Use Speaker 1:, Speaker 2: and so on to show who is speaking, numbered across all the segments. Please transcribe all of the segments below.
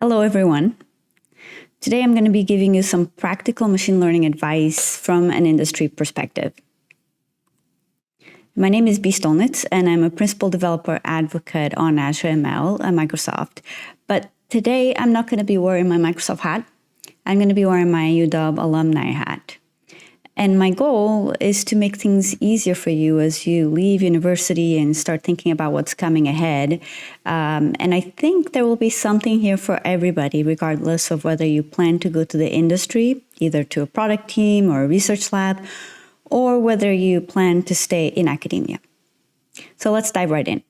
Speaker 1: Hello, everyone. Today I'm going to be giving you some practical machine learning advice from an industry perspective. My name is Stollnitz, and I'm a principal developer advocate on Azure ML at Microsoft. But today I'm not going to be wearing my Microsoft hat. I'm going to be wearing my UW alumni hat. And my goal is to make things easier for you as you leave university and start thinking about what's coming ahead. And I think there will be something here for everybody, regardless of whether you plan to go to the industry, either to a product team or a research lab, or whether you plan to stay in academia. So let's dive right in.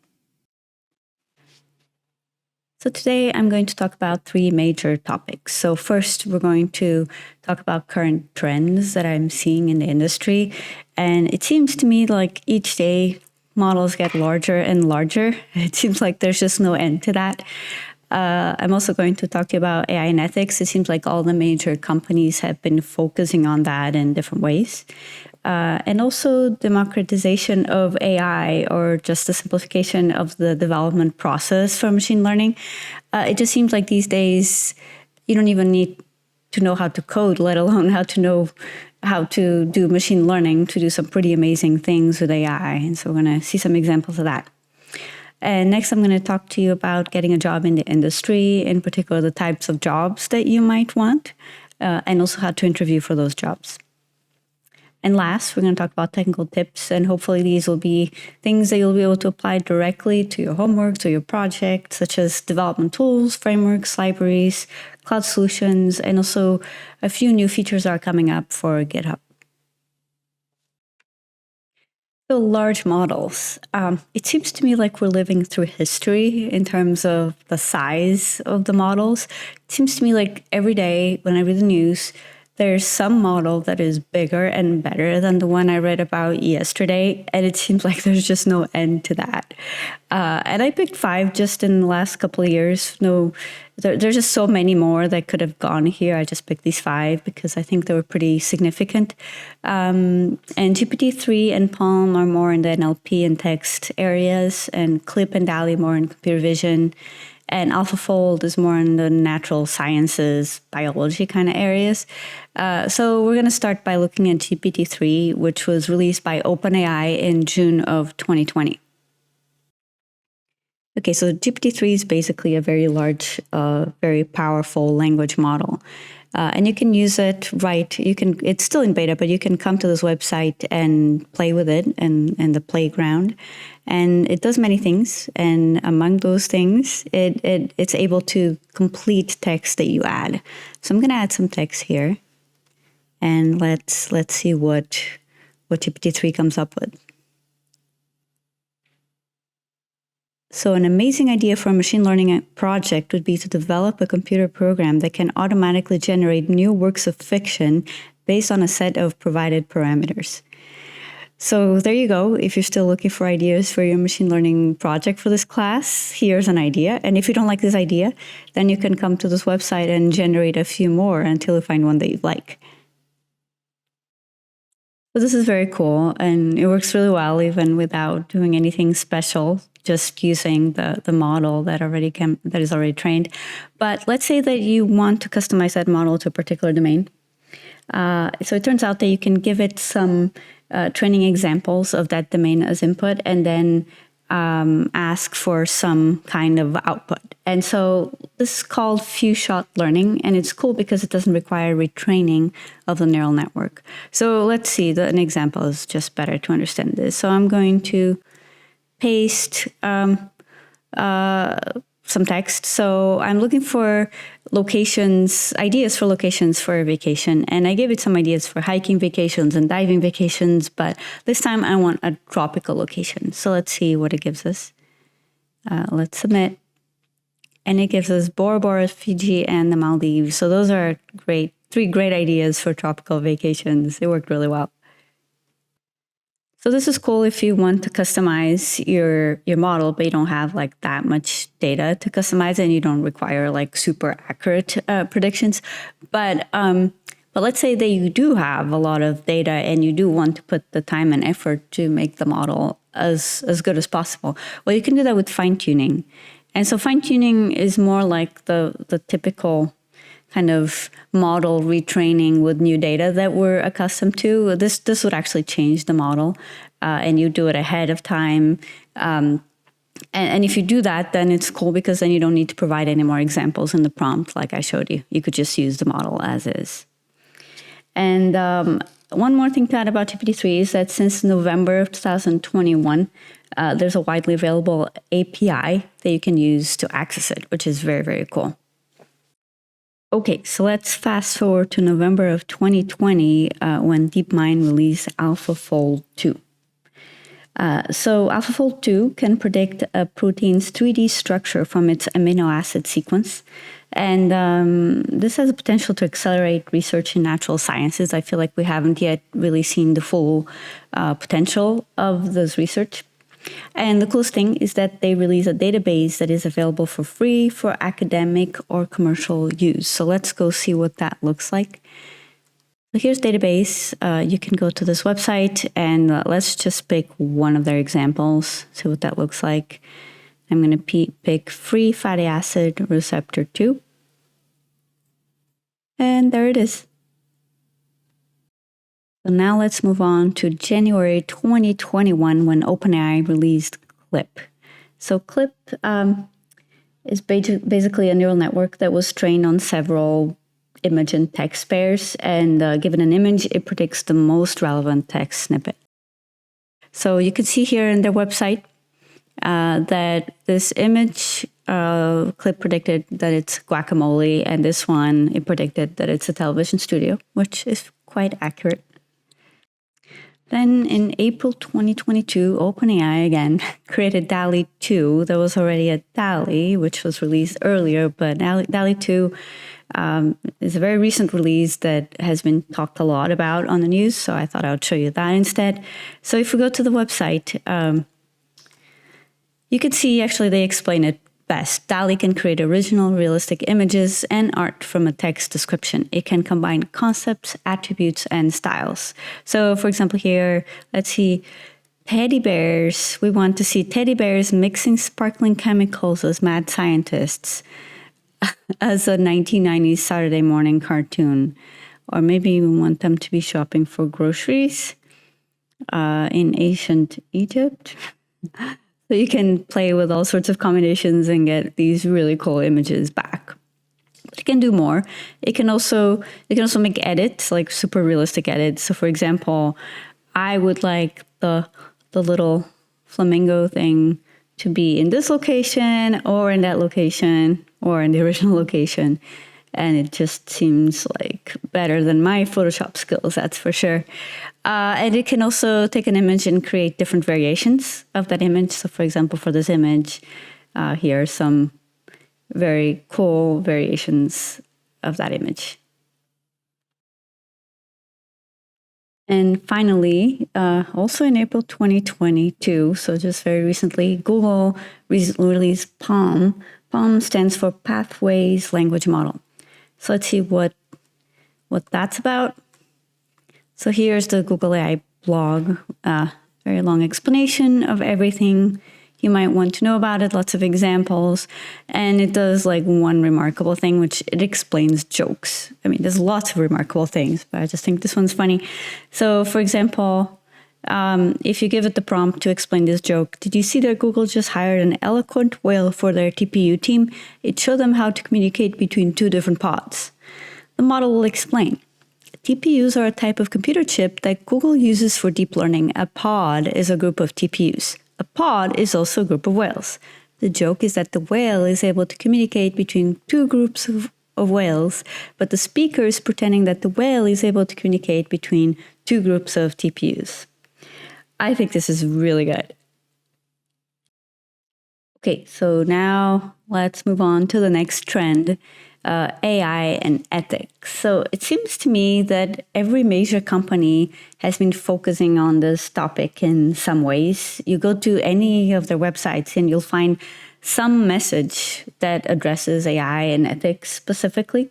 Speaker 1: So today I'm going to talk about three major topics. So first, we're going to talk about current trends that I'm seeing in the industry. And it seems to me like each day models get larger and larger. It seems like there's just no end to that. I'm also going to talk to you about AI and ethics. It seems like all the major companies have been focusing on that in different ways. And also democratization of AI, or just the simplification of the development process for machine learning. It just seems like these days you don't even need to know how to code, let alone how to know how to do machine learning to do some pretty amazing things with AI. And so we're going to see some examples of that. And next, I'm going to talk to you about getting a job in the industry, in particular the types of jobs that you might want, and also how to interview for those jobs. And last, we're going to talk about technical tips, and hopefully these will be things that you'll be able to apply directly to your homework, to your project, such as development tools, frameworks, libraries, cloud solutions, and also a few new features are coming up for GitHub. So large models. It seems to me like we're living through history in terms of the size of the models. It seems to me like every day when I read the news, there's some model that is bigger and better than the one I read about yesterday, and it seems like there's just no end to that. And I picked 5 just in the last couple of years. There's just so many more that could have gone here. I just picked these 5 because I think they were pretty significant. And GPT-3 and Palm are more in the NLP and text areas, and Clip and DALL-E more in computer vision. And AlphaFold is more in the natural sciences, biology kind of areas. So we're going to start by looking at GPT-3, which was released by OpenAI in June of 2020. Okay, so GPT-3 is basically a very large, very powerful language model. And you can use it, it's still in beta, but you can come to this website and play with it in the playground. And it does many things. And among those things, it's able to complete text that you add. So I'm going to add some text here. And let's see what GPT-3 comes up with. So an amazing idea for a machine learning project would be to develop a computer program that can automatically generate new works of fiction based on a set of provided parameters. So there you go. If you're still looking for ideas for your machine learning project for this class, here's an idea. And if you don't like this idea, then you can come to this website and generate a few more until you find one that you like. So this is very cool, and it works really well even without doing anything special, just using the model that is already trained. But let's say that you want to customize that model to a particular domain. So it turns out that you can give it some training examples of that domain as input, and then ask for some kind of output. And so this is called few-shot learning, and it's cool because it doesn't require retraining of the neural network. So let's see, an example is just better to understand this. So I'm going to paste some text. So I'm looking for ideas for locations for a vacation. And I gave it some ideas for hiking vacations and diving vacations, but this time I want a tropical location. So let's see what it gives us. Let's submit. And it gives us Bora Bora, Fiji, and the Maldives. So those are 3 great ideas for tropical vacations. It worked really well. So this is cool if you want to customize your model, but you don't have like that much data to customize it, and you don't require like super accurate predictions. But let's say that you do have a lot of data and you do want to put the time and effort to make the model as good as possible. Well, you can do that with fine tuning. And so fine-tuning is more like the typical kind of model retraining with new data that we're accustomed to. This would actually change the model, and you do it ahead of time. And if you do that, then it's cool because then you don't need to provide any more examples in the prompt like I showed you. You could just use the model as is. And one more thing to add about GPT-3 is that since November of 2021, there's a widely available API that you can use to access it, which is very, very cool. Okay, so let's fast forward to November of 2020 when DeepMind released AlphaFold 2. So AlphaFold 2 can predict a protein's 3D structure from its amino acid sequence. And this has the potential to accelerate research in natural sciences. I feel like we haven't yet really seen the full potential of this research. And the coolest thing is that they release a database that is available for free for academic or commercial use. So let's go see what that looks like. So here's database. You can go to this website and let's just pick one of their examples, see what that looks like. I'm going to pick free fatty acid receptor 2. And there it is. So now let's move on to January 2021 when OpenAI released CLIP. So CLIP is basically a neural network that was trained on several image and text pairs, and given an image, it predicts the most relevant text snippet. So you can see here in their website that this image CLIP predicted that it's guacamole, and this one, it predicted that it's a television studio, which is quite accurate. Then in April 2022, OpenAI again created DALL-E 2. There was already a DALL-E, which was released earlier, but DALL-E 2 is a very recent release that has been talked a lot about on the news, so I thought I would show you that instead. So if we go to the website, you can see actually they explain it best. DALL-E can create original, realistic images and art from a text description. It can combine concepts, attributes, and styles. So for example here, let's see, teddy bears. We want to see teddy bears mixing sparkling chemicals as mad scientists as a 1990s Saturday morning cartoon. Or maybe we want them to be shopping for groceries in ancient Egypt. So you can play with all sorts of combinations and get these really cool images back. But it can do more. It can also make edits, like super realistic edits. So for example, I would like the little flamingo thing to be in this location or in that location or in the original location. And it just seems like better than my Photoshop skills, that's for sure. And it can also take an image and create different variations of that image. So for example, for this image, here are some very cool variations of that image. And finally, also in April 2022, so just very recently, Google released PaLM. PaLM stands for Pathways Language Model. So let's see what that's about. So here's the Google AI blog, very long explanation of everything you might want to know about it, lots of examples. And it does like one remarkable thing, which it explains jokes. I mean, there's lots of remarkable things, but I just think this one's funny. So for example, if you give it the prompt to explain this joke, did you see that Google just hired an eloquent whale for their TPU team? It showed them how to communicate between two different pods. The model will explain. TPUs are a type of computer chip that Google uses for deep learning. A pod is a group of TPUs. A pod is also a group of whales. The joke is that the whale is able to communicate between two groups of whales, but the speaker is pretending that the whale is able to communicate between two groups of TPUs. I think this is really good. Okay, so now let's move on to the next trend, AI and ethics. So it seems to me that every major company has been focusing on this topic in some ways. You go to any of their websites and you'll find some message that addresses AI and ethics specifically.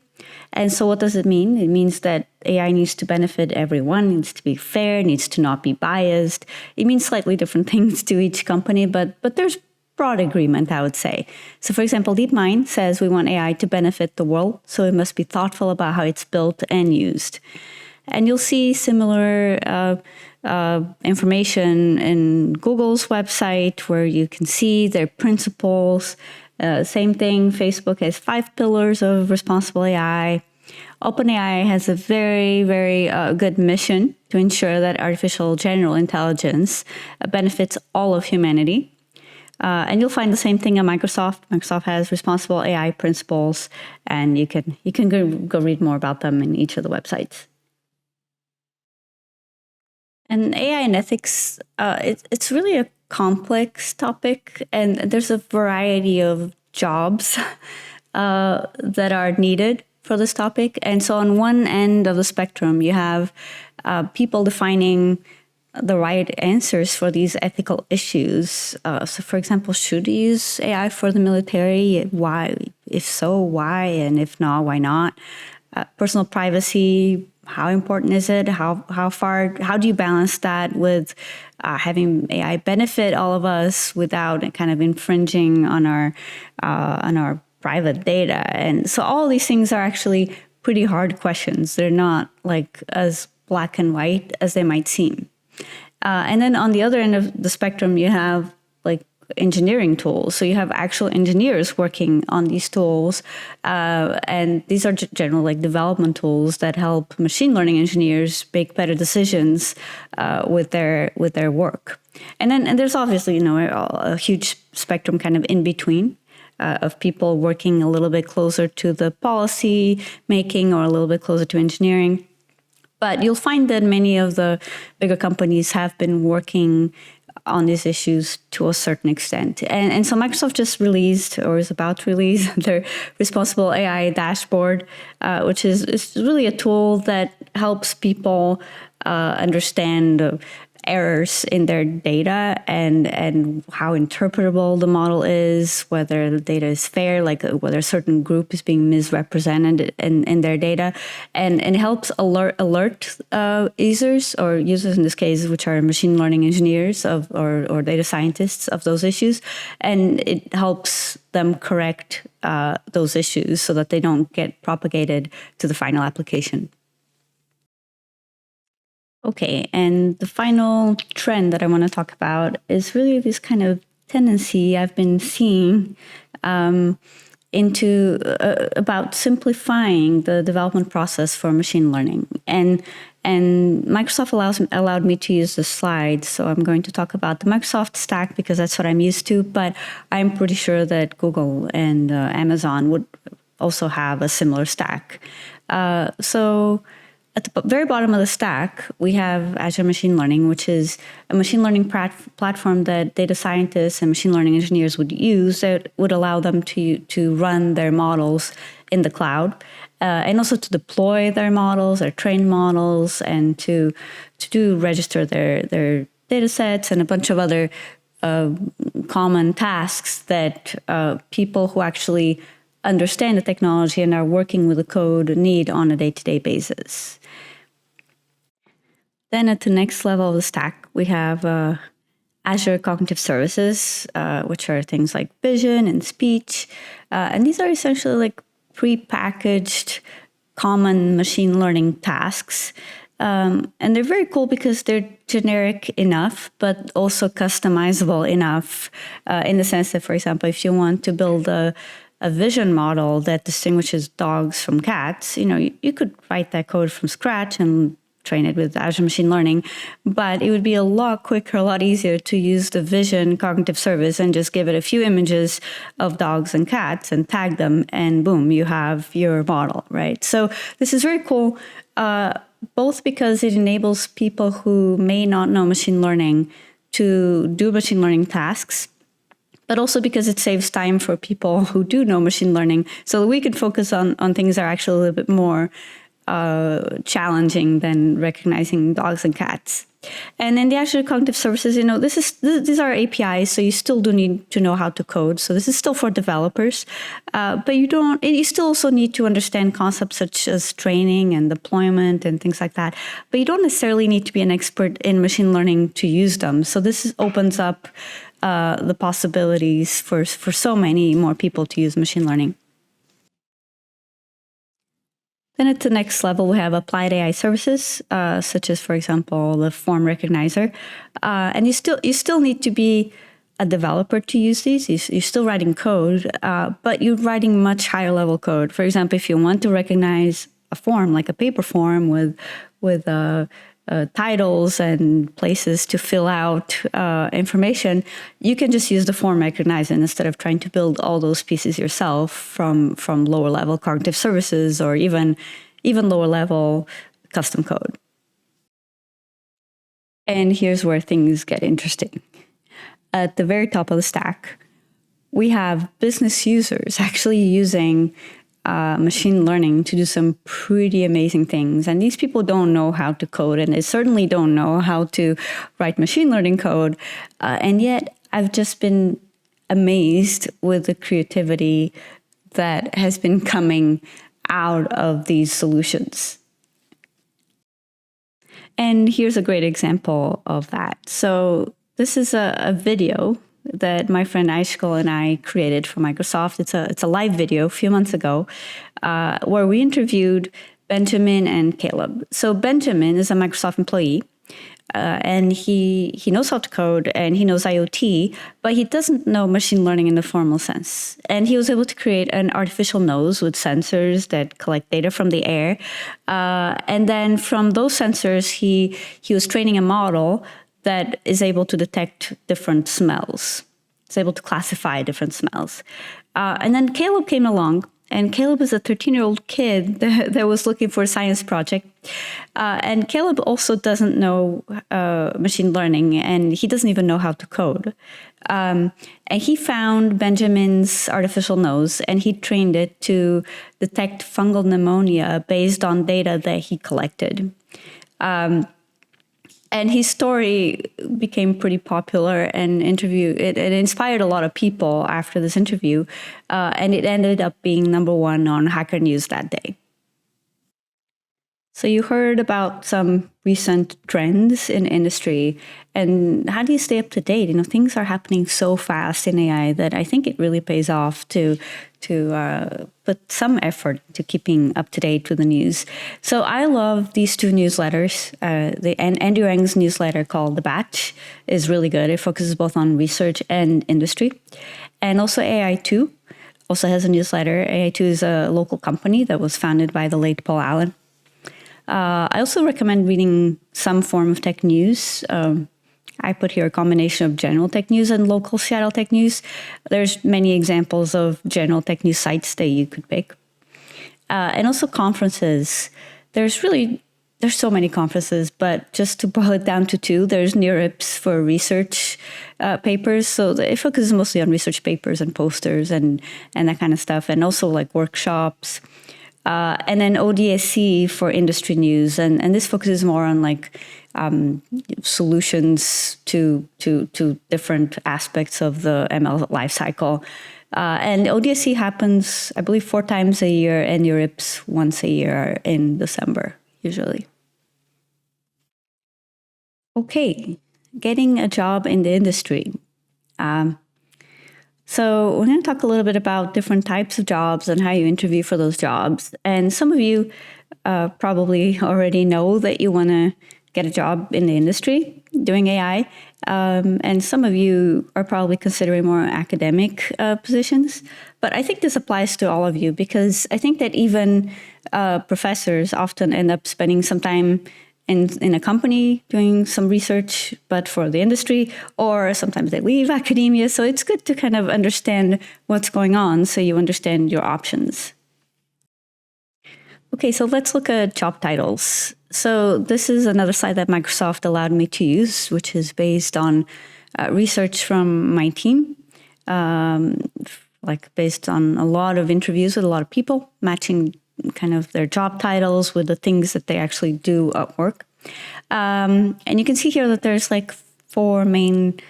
Speaker 1: And so what does it mean? It means that AI needs to benefit everyone, needs to be fair, needs to not be biased. It means slightly different things to each company, but there's broad agreement, I would say. So, for example, DeepMind says we want AI to benefit the world, so we must be thoughtful about how it's built and used. And you'll see similar information in Google's website, where you can see their principles. Same thing, Facebook has 5 pillars of responsible AI. OpenAI has a very, very good mission to ensure that artificial general intelligence benefits all of humanity. And you'll find the same thing at Microsoft. Microsoft has responsible AI principles, and you can go read more about them in each of the websites. And AI and ethics, it's really a complex topic, and there's a variety of jobs that are needed for this topic. And so on one end of the spectrum, you have people defining the right answers for these ethical issues. So, for example, should you use AI for the military? Why? If so, why? And if not, why not? Personal privacy, how important is it? How do you balance that with having AI benefit all of us without kind of infringing on our private data? And so all these things are actually pretty hard questions. They're not like as black and white as they might seem. And then on the other end of the spectrum, you have like engineering tools. So you have actual engineers working on these tools. And these are general like development tools that help machine learning engineers make better decisions with their work. And there's obviously, a huge spectrum kind of in between. Of people working a little bit closer to the policy making or a little bit closer to engineering. But you'll find that many of the bigger companies have been working on these issues to a certain extent. And so Microsoft just released, or is about to release, their Responsible AI Dashboard, which is really a tool that helps people understand errors in their data and how interpretable the model is, whether the data is fair, like whether a certain group is being misrepresented in their data, and it helps alert users in this case, which are machine learning engineers or data scientists of those issues, and it helps them correct those issues so that they don't get propagated to the final application. Okay, and the final trend that I want to talk about is really this kind of tendency I've been seeing into about simplifying the development process for machine learning. And Microsoft allowed me to use the slides, so I'm going to talk about the Microsoft stack because that's what I'm used to, but I'm pretty sure that Google and Amazon would also have a similar stack. So at the very bottom of the stack, we have Azure Machine Learning, which is a machine learning platform that data scientists and machine learning engineers would use that would allow them to run their models in the cloud, and also to deploy their models, their trained models, and to register their data sets and a bunch of other common tasks that people who actually understand the technology and are working with the code need on a day-to-day basis. Then at the next level of the stack, we have Azure Cognitive Services, which are things like vision and speech. And these are essentially like pre-packaged common machine learning tasks. And they're very cool because they're generic enough, but also customizable enough in the sense that, for example, if you want to build a vision model that distinguishes dogs from cats, you could write that code from scratch and train it with Azure Machine Learning, but it would be a lot quicker, a lot easier to use the vision cognitive service and just give it a few images of dogs and cats and tag them, and boom, you have your model, right? So this is very cool, both because it enables people who may not know machine learning to do machine learning tasks, but also because it saves time for people who do know machine learning so that we can focus on things that are actually a little bit more challenging than recognizing dogs and cats. And in the Azure Cognitive Services, these are APIs, so you still do need to know how to code. So this is still for developers, but you still also need to understand concepts such as training and deployment and things like that. But you don't necessarily need to be an expert in machine learning to use them. So this opens up the possibilities for so many more people to use machine learning. Then at the next level, we have applied AI services, such as, for example, the form recognizer. And you still need to be a developer to use these. You're still writing code, but you're writing much higher level code. For example, if you want to recognize a form, like a paper form with titles and places to fill out information, you can just use the form recognizer instead of trying to build all those pieces yourself from lower level cognitive services or even lower level custom code. And here's where things get interesting. At the very top of the stack, we have business users actually using machine learning to do some pretty amazing things. And these people don't know how to code, and they certainly don't know how to write machine learning code. And yet I've just been amazed with the creativity that has been coming out of these solutions. And here's a great example of that. So this is a video that my friend Aishkal and I created for Microsoft. It's a live video a few months ago where we interviewed Benjamin and Caleb. So Benjamin is a Microsoft employee, and he knows how to code and he knows IoT, but he doesn't know machine learning in the formal sense. And he was able to create an artificial nose with sensors that collect data from the air. And then from those sensors, he was training a model that is able to detect different smells. It's able to classify different smells. And then Caleb came along, and Caleb is a 13-year-old kid that was looking for a science project. And Caleb also doesn't know machine learning, and he doesn't even know how to code. And he found Benjamin's artificial nose, and he trained it to detect fungal pneumonia based on data that he collected. And his story became pretty popular and it inspired a lot of people after this interview. And it ended up being #1 on Hacker News that day. So you heard about some recent trends in industry, and how do you stay up to date? Things are happening so fast in AI that I think it really pays off to put some effort to keeping up to date with the news. So I love these two newsletters. Andrew Ng's newsletter called The Batch is really good. It focuses both on research and industry. And also AI2 also has a newsletter. AI2 is a local company that was founded by the late Paul Allen. I also recommend reading some form of tech news. I put here a combination of general tech news and local Seattle tech news. There's many examples of general tech news sites that you could pick. And also conferences. There's so many conferences, but just to boil it down to two, there's NeurIPS for research papers. So it focuses mostly on research papers and posters and that kind of stuff, and also like workshops. And then ODSC for industry news, and this focuses more on like solutions to different aspects of the ML lifecycle. And ODSC happens, I believe, 4 times a year, and NeurIPS once a year in December, usually. Okay, getting a job in the industry. So we're going to talk a little bit about different types of jobs and how you interview for those jobs. And some of you probably already know that you want to get a job in the industry doing AI. And some of you are probably considering more academic positions. But I think this applies to all of you, because I think that even professors often end up spending some time in a company doing some research, but for the industry, or sometimes they leave academia. So it's good to kind of understand what's going on so you understand your options. Okay, so let's look at job titles. So this is another slide that Microsoft allowed me to use, which is based on research from my team, based on a lot of interviews with a lot of people, matching kind of their job titles with the things that they actually do at work. And you can see here that there's like 4 main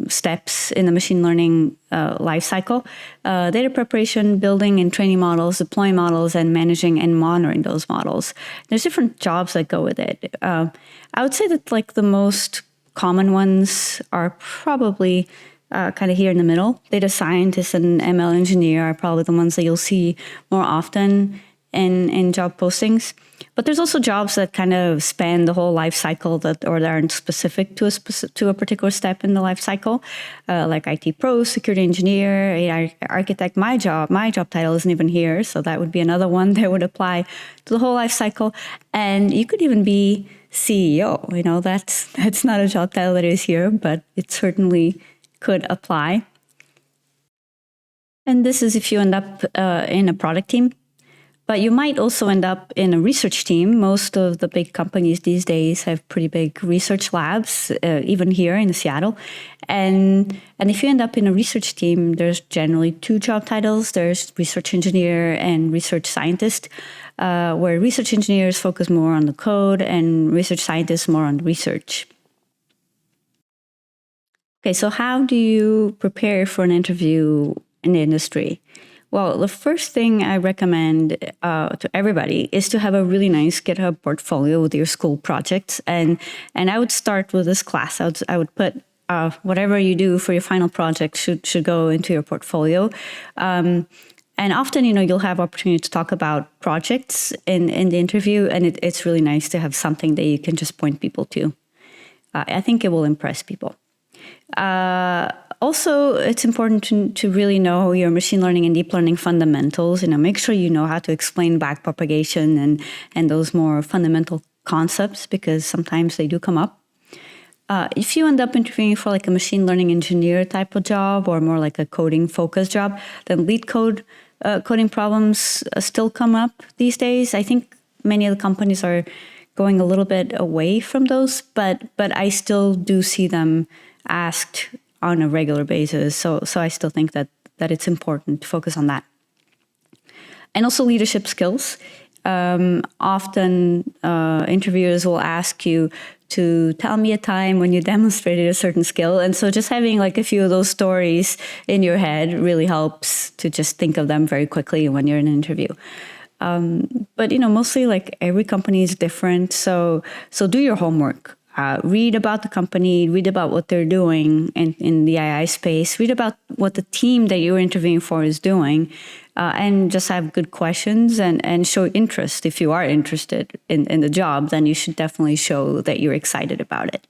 Speaker 1: steps in the machine learning lifecycle: data preparation, building and training models, deploying models, and managing and monitoring those models. There's different jobs that go with it. I would say that like the most common ones are probably kind of here in the middle. Data scientist and ML engineer are probably the ones that you'll see more often in job postings. But there's also jobs that kind of span the whole life cycle that aren't specific to a particular step in the life cycle, like IT pro, security engineer, AI architect. My job title isn't even here, so that would be another one that would apply to the whole life cycle. And you could even be CEO. That's not a job title that is here, but it certainly could apply. And this is if you end up in a product team. But you might also end up in a research team. Most of the big companies these days have pretty big research labs, even here in Seattle. And if you end up in a research team, there's generally two job titles. There's research engineer and research scientist, where research engineers focus more on the code and research scientists more on research. Okay, so how do you prepare for an interview in the industry? Well, the first thing I recommend to everybody is to have a really nice GitHub portfolio with your school projects. And I would start with this class. I would put whatever you do for your final project should go into your portfolio. And often, you'll have opportunity to talk about projects in the interview, and it's really nice to have something that you can just point people to. I think it will impress people. Also, it's important to really know your machine learning and deep learning fundamentals. Make sure you know how to explain backpropagation and those more fundamental concepts, because sometimes they do come up. If you end up interviewing for like a machine learning engineer type of job or more like a coding focused job, then lead coding problems still come up these days. I think many of the companies are going a little bit away from those, but I still do see them asked on a regular basis. So I still think that it's important to focus on that. And also leadership skills. Often interviewers will ask you to tell me a time when you demonstrated a certain skill. And so just having like a few of those stories in your head really helps to just think of them very quickly when you're in an interview. But mostly like every company is different. So do your homework. Read about the company, read about what they're doing in the AI space, read about what the team that you're interviewing for is doing, and just have good questions and show interest. If you are interested in the job, then you should definitely show that you're excited about it.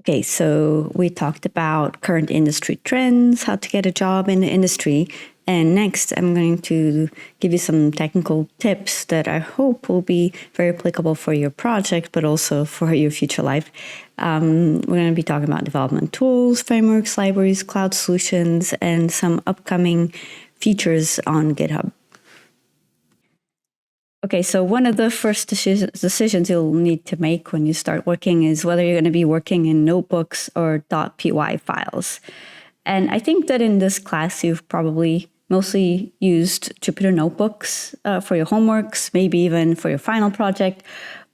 Speaker 1: Okay, so we talked about current industry trends, how to get a job in the industry. And next, I'm going to give you some technical tips that I hope will be very applicable for your project, but also for your future life. We're going to be talking about development tools, frameworks, libraries, cloud solutions, and some upcoming features on GitHub. Okay, so one of the first decisions you'll need to make when you start working is whether you're going to be working in notebooks or .py files. And I think that in this class, you've probably mostly used Jupyter notebooks for your homeworks, maybe even for your final project.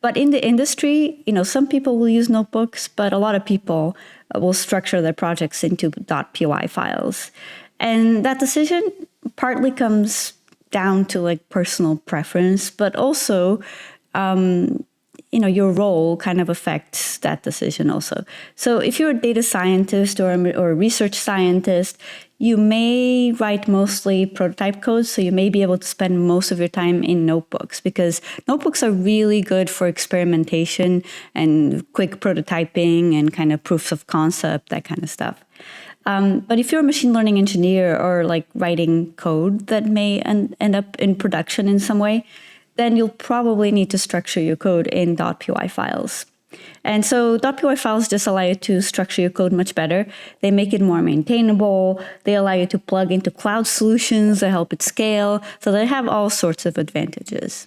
Speaker 1: But in the industry, some people will use notebooks, but a lot of people will structure their projects into .py files. And that decision partly comes down to like personal preference, but also your role kind of affects that decision also. So if you're a data scientist or a research scientist, you may write mostly prototype code, so you may be able to spend most of your time in notebooks, because notebooks are really good for experimentation and quick prototyping and kind of proofs of concept, that kind of stuff. But if you're a machine learning engineer or like writing code that may end up in production in some way, then you'll probably need to structure your code in .py files. And so .py files just allow you to structure your code much better. They make it more maintainable. They allow you to plug into cloud solutions that help it scale. So they have all sorts of advantages.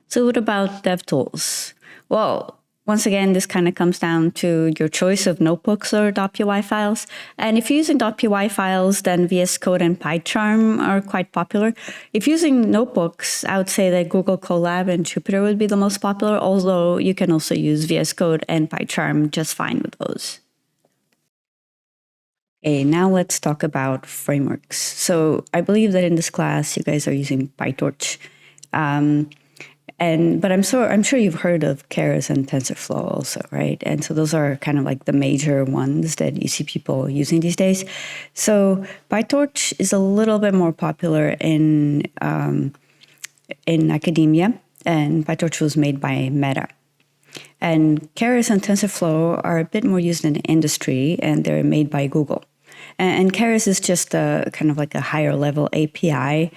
Speaker 1: So what about DevTools? Well, once again, this kind of comes down to your choice of notebooks or .py files. And if you're using .py files, then VS Code and PyCharm are quite popular. If you're using notebooks, I would say that Google Colab and Jupyter would be the most popular, although you can also use VS Code and PyCharm just fine with those. Okay, now let's talk about frameworks. So I believe that in this class, you guys are using PyTorch. But I'm sure you've heard of Keras and TensorFlow also, right? And so those are kind of like the major ones that you see people using these days. So PyTorch is a little bit more popular in academia, and PyTorch was made by Meta. And Keras and TensorFlow are a bit more used in industry, and they're made by Google. And Keras is just a kind of like a higher level API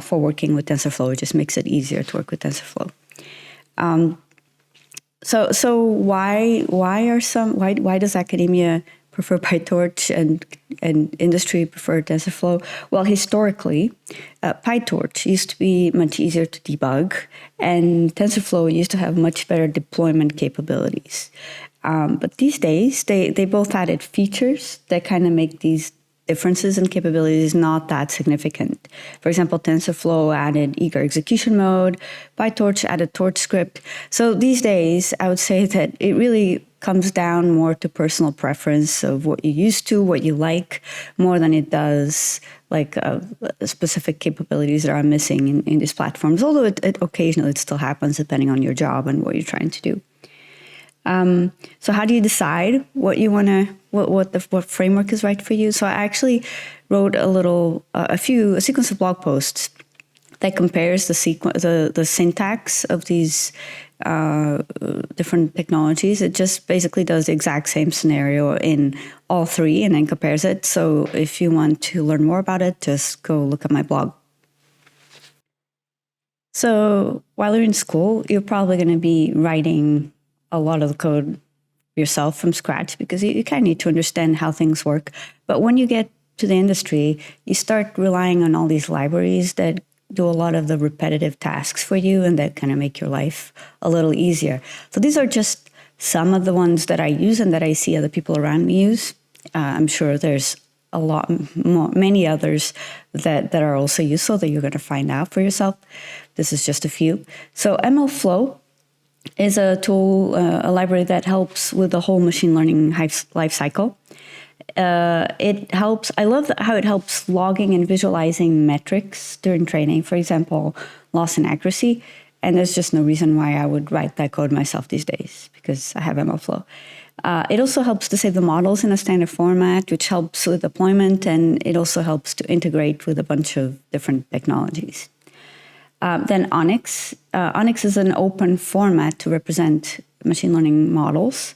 Speaker 1: for working with TensorFlow. It just makes it easier to work with TensorFlow. So why does academia prefer PyTorch and industry prefer TensorFlow? Well, historically, PyTorch used to be much easier to debug, and TensorFlow used to have much better deployment capabilities. But these days, they both added features that kind of make these differences in capabilities not that significant. For example, TensorFlow added eager execution mode, PyTorch added torch script. So these days, I would say that it really comes down more to personal preference of what you're used to, what you like, more than it does like specific capabilities that are missing in these platforms, although it occasionally it still happens depending on your job and what you're trying to do. So how do you decide what you want to, what framework is right for you? So I actually wrote a sequence of blog posts that compares the syntax of these different technologies. It just basically does the exact same scenario in all three and then compares it. So if you want to learn more about it, just go look at my blog. So while you're in school, you're probably going to be writing a lot of the code yourself from scratch because you kind of need to understand how things work. But when you get to the industry, you start relying on all these libraries that do a lot of the repetitive tasks for you and that kind of make your life a little easier. So these are just some of the ones that I use and that I see other people around me use. I'm sure there's a lot more, many others that are also useful that you're going to find out for yourself. This is just a few. So MLflow is a tool, a library that helps with the whole machine learning life cycle. It helps, I love how it helps logging and visualizing metrics during training, for example, loss in accuracy. And there's just no reason why I would write that code myself these days because I have MLflow. It also helps to save the models in a standard format, which helps with deployment, and it also helps to integrate with a bunch of different technologies. Then Onyx. Onyx is an open format to represent machine learning models,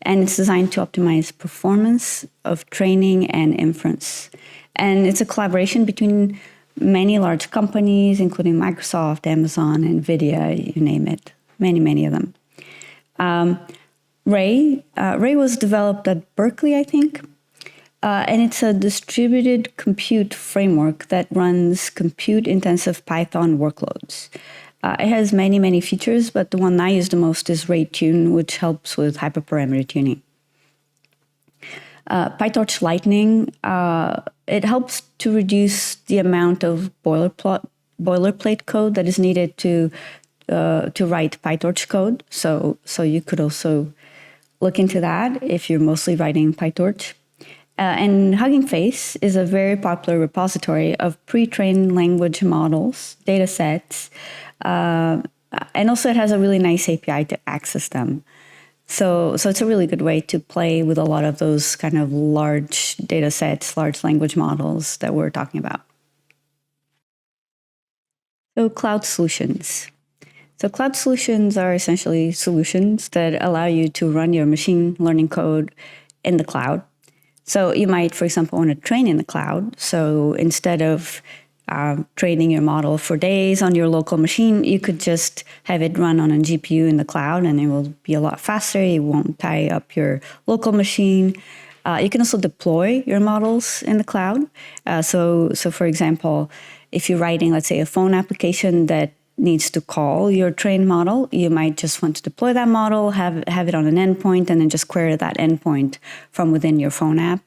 Speaker 1: and it's designed to optimize performance of training and inference. And it's a collaboration between many large companies, including Microsoft, Amazon, NVIDIA, you name it, many of them. Ray was developed at Berkeley, I think. And it's a distributed compute framework that runs compute-intensive Python workloads. It has many features, but the one I use the most is RayTune, which helps with hyperparameter tuning. PyTorch Lightning, it helps to reduce the amount of boilerplate code that is needed to write PyTorch code. So you could also look into that if you're mostly writing PyTorch. And Hugging Face is a very popular repository of pre-trained language models, data sets, and also it has a really nice API to access them. So it's a really good way to play with a lot of those kind of large data sets, large language models that we're talking about. So cloud solutions. So cloud solutions are essentially solutions that allow you to run your machine learning code in the cloud. So you might, for example, want to train in the cloud. So instead of training your model for days on your local machine, you could just have it run on a GPU in the cloud, and it will be a lot faster. You won't tie up your local machine. You can also deploy your models in the cloud. So for example, if you're writing, let's say, a phone application that needs to call your trained model, you might just want to deploy that model, have it on an endpoint, and then just query that endpoint from within your phone app.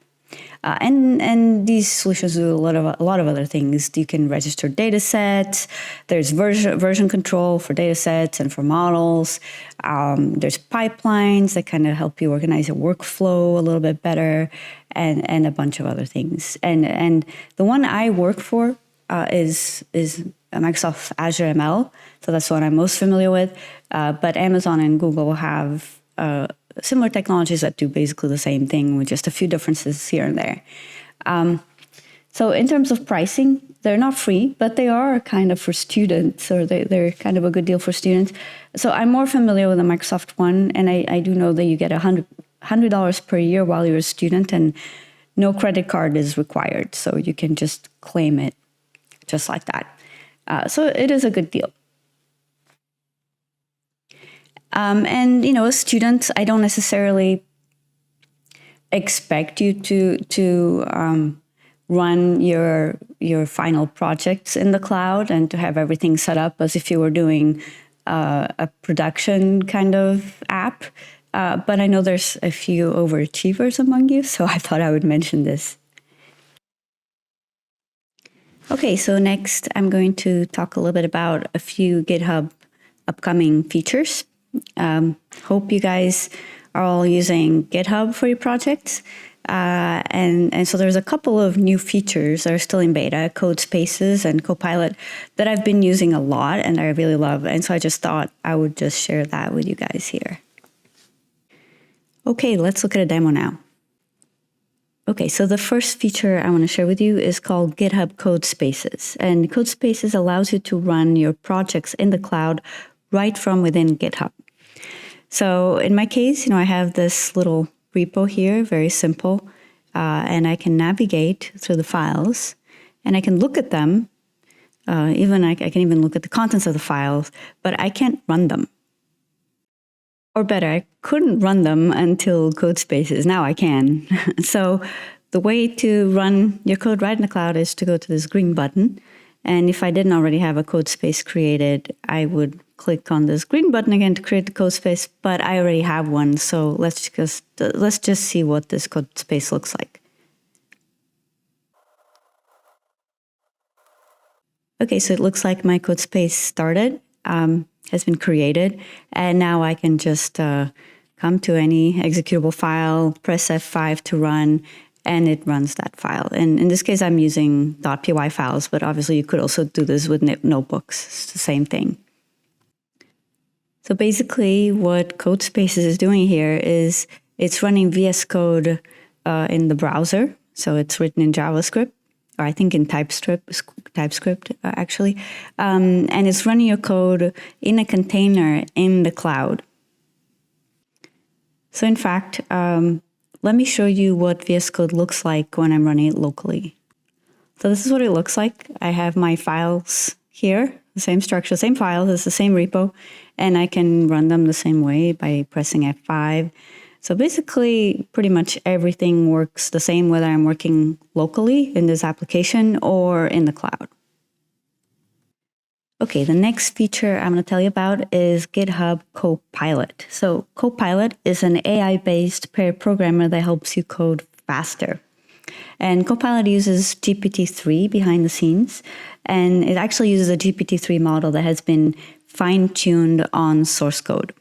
Speaker 1: And these solutions do a lot of other things. You can register data sets. There's version control for data sets and for models. There's pipelines that kind of help you organize your workflow a little bit better, and a bunch of other things. And the one I work for is Microsoft Azure ML. So that's what I'm most familiar with. But Amazon and Google have similar technologies that do basically the same thing with just a few differences here and there. So in terms of pricing, they're not free, but they are kind of for students, or they're kind of a good deal for students. So I'm more familiar with the Microsoft one, and I do know that you get $100 per year while you're a student, and no credit card is required. So you can just claim it just like that. So it is a good deal. And, as students, I don't necessarily expect you to run your final projects in the cloud and to have everything set up as if you were doing a production kind of app. But I know there's a few overachievers among you, so I thought I would mention this. Okay, so next I'm going to talk a little bit about a few GitHub upcoming features. Hope you guys are all using GitHub for your projects. And so there's a couple of new features that are still in beta, code spaces and Copilot, that I've been using a lot and I really love. And so I just thought I would just share that with you guys here. Okay, let's look at a demo now. Okay, so the first feature I want to share with you is called GitHub Code Spaces. And Code Spaces allows you to run your projects in the cloud right from within GitHub. So in my case, I have this little repo here, very simple, and I can navigate through the files, and I can look at them. I can even look at the contents of the files, but I can't run them. Or better, I couldn't run them until Code Spaces. Now I can. So the way to run your code right in the cloud is to go to this green button. And if I didn't already have a code space created, I would click on this green button again to create the code space, but I already have one. So let's just see what this code space looks like. Okay, so it looks like my code space started, has been created, and now I can just come to any executable file, press F5 to run, and it runs that file. And in this case, I'm using .py files, but obviously you could also do this with notebooks. It's the same thing. So basically what Code Spaces is doing here is it's running VS Code in the browser. So it's written in JavaScript, or I think in TypeScript actually. And it's running your code in a container in the cloud. So in fact, let me show you what VS Code looks like when I'm running it locally. So this is what it looks like. I have my files here, the same structure, same files, it's the same repo, and I can run them the same way by pressing F5. So basically, pretty much everything works the same whether I'm working locally in this application or in the cloud. Okay, the next feature I'm going to tell you about is GitHub Copilot. So Copilot is an AI-based pair programmer that helps you code faster. And Copilot uses GPT-3 behind the scenes, and it actually uses a GPT-3 model that has been fine-tuned on source code.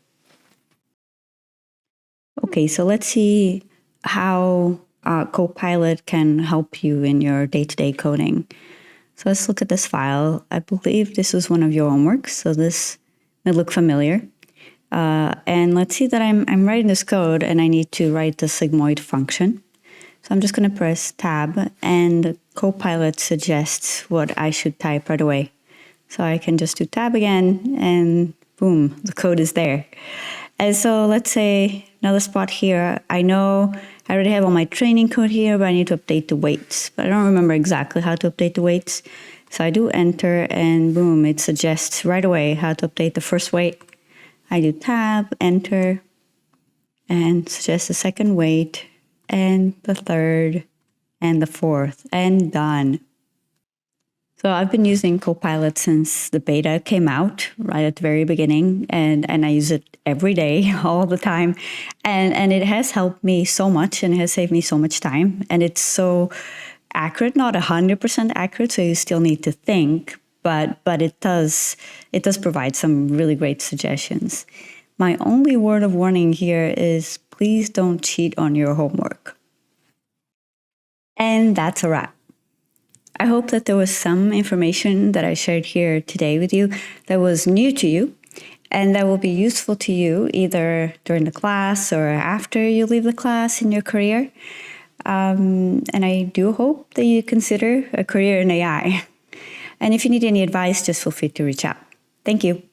Speaker 1: Okay, so let's see how Copilot can help you in your day-to-day coding. So let's look at this file. I believe this was one of your homeworks, so this may look familiar. And let's see that I'm writing this code and I need to write the sigmoid function. So I'm just going to press Tab, and Copilot suggests what I should type right away. So I can just do Tab again, and boom, the code is there. And so let's say another spot here. I know I already have all my training code here, but I need to update the weights. But I don't remember exactly how to update the weights. So I do enter, and boom, it suggests right away how to update the first weight. I do Tab, enter, and suggests the second weight, and the third, and the fourth, and done. So I've been using Copilot since the beta came out, right at the very beginning, and I use it every day, all the time. And it has helped me so much, and it has saved me so much time. And it's so accurate, not 100% accurate, so you still need to think, but it does provide some really great suggestions. My only word of warning here is please don't cheat on your homework. And that's a wrap. I hope that there was some information that I shared here today with you that was new to you and that will be useful to you either during the class or after you leave the class in your career. And I do hope that you consider a career in AI. And if you need any advice, just feel free to reach out. Thank you.